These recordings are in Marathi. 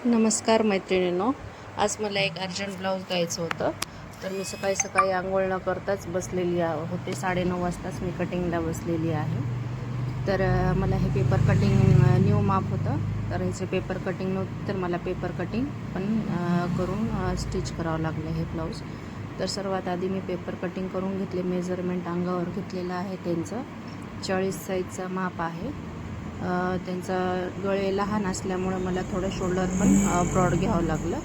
नमस्कार मैत्रिणींनो, आज मला एक अर्जंट ब्लाऊज द्यायचं होतं. तर मी सकाळी सकाळी आंघोळ न करताच बसलेली होते. 9:30 वाजताच मी कटिंगला बसलेली आहे. तर मला हे पेपर कटिंग न्यू माप होतं. तर ह्याचे पेपर कटिंग नव्हतं, तर मला पेपर कटिंग पण करून स्टिच करावं लागलं हे ब्लाऊज. तर सर्वात आधी मी पेपर कटिंग करून घेतले. मेजरमेंट अंगावर घेतलेलं आहे. त्यांचं 40 साईजचा माप आहे. त्यांचा गळे लहान असल्यामुळे मला थोडं शोल्डर पण ब्रॉड घ्यावं लागलं.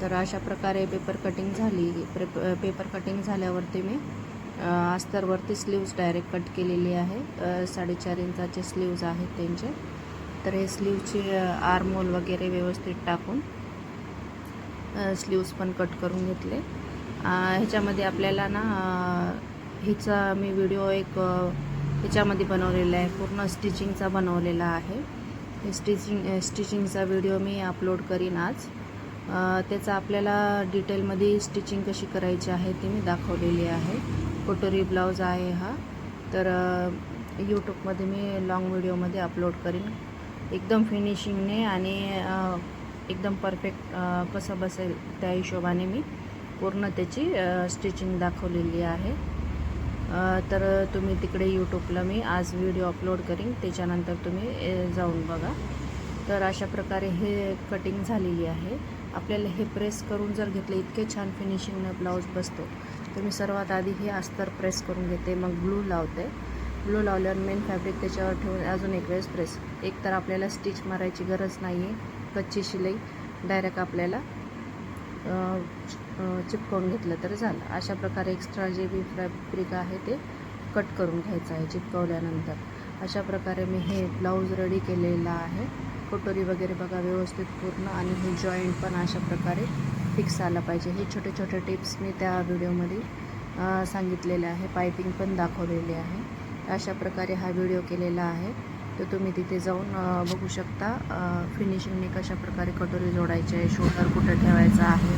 तर अशा प्रकारे पेपर कटिंग झाली. पेपर कटिंग झाल्यावरती मी अस्तरवरती स्लीव्ज डायरेक्ट कट केलेली आहे. 4.5 इंचाचे स्लीव्ज आहेत त्यांचे. तर हे स्लीवचे आर्महोल वगैरे व्यवस्थित टाकून स्लीव्ज पण कट करून घेतले. ह्याच्यामध्ये आपल्याला ना हिचा मी व्हिडिओ एक ह्याच्यामध्ये बनवलेला आहे, पूर्ण स्टिचिंगचा बनवलेला आहे. हे स्टिचिंगचा व्हिडिओ मी अपलोड करीन आज. त्याचा आपल्याला डिटेलमध्ये स्टिचिंग कशी करायची आहे ती मी दाखवलेली आहे. कटोरी ब्लाऊज आहे हा. तर यूट्यूबमध्ये मी लॉंग व्हिडिओमध्ये अपलोड करीन. एकदम फिनिशिंगने आणि एकदम परफेक्ट कसं बसेल त्या हिशोबाने मी पूर्ण त्याची स्टिचिंग दाखवलेली आहे. तर तुम्ही तिकडे यूट्यूबला मी आज व्हिडिओ अपलोड करीन, त्याच्यानंतर तुम्ही जाऊन बघा. तर अशा प्रकारे हे कटिंग झालेली आहे. आपल्याला हे प्रेस करून जर घेतले, इतके छान फिनिशिंगने ब्लाऊज बसतो. तर मी सर्वात आधी हे अस्तर प्रेस करून घेते, मग ग्लू लावते. ग्लू लावल्यावर मेन फॅब्रिक त्याच्यावर ठेवून अजून एक वेळेस प्रेस. एक तर आपल्याला स्टिच मारायची गरज नाही आहे, कच्ची शिलाई डायरेक्ट आपल्याला चिपकवून घेतलं तर झालं. अशा प्रकारे एक्स्ट्रा जे बी फॅब्रिक आहे ते कट करून घ्यायचं आहे चिपकवल्यानंतर. अशा प्रकारे मी हे ब्लाऊज रेडी केलेला आहे. कटोरी वगैरे बघा व्यवस्थित पूर्ण, आणि हे जॉईंट पण अशा प्रकारे फिक्स आलं पाहिजे. हे छोटे छोटे टिप्स मी त्या व्हिडिओमध्ये सांगितलेले आहे. पायपिंग पण दाखवलेली आहे. अशा प्रकारे हा व्हिडिओ केलेला आहे. तर तुम्ही तिथे जाऊन बघू शकता फिनिशिंगने कशा प्रकारे कटोरी जोडायची आहे, शोल्डर कुठे ठेवायचा आहे.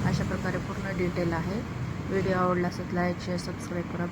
अशा प्रकारे पूर्ण डिटेल आहे. व्हिडिओ आवडला असेल लाईक, शेअर, सबस्क्राईब करा.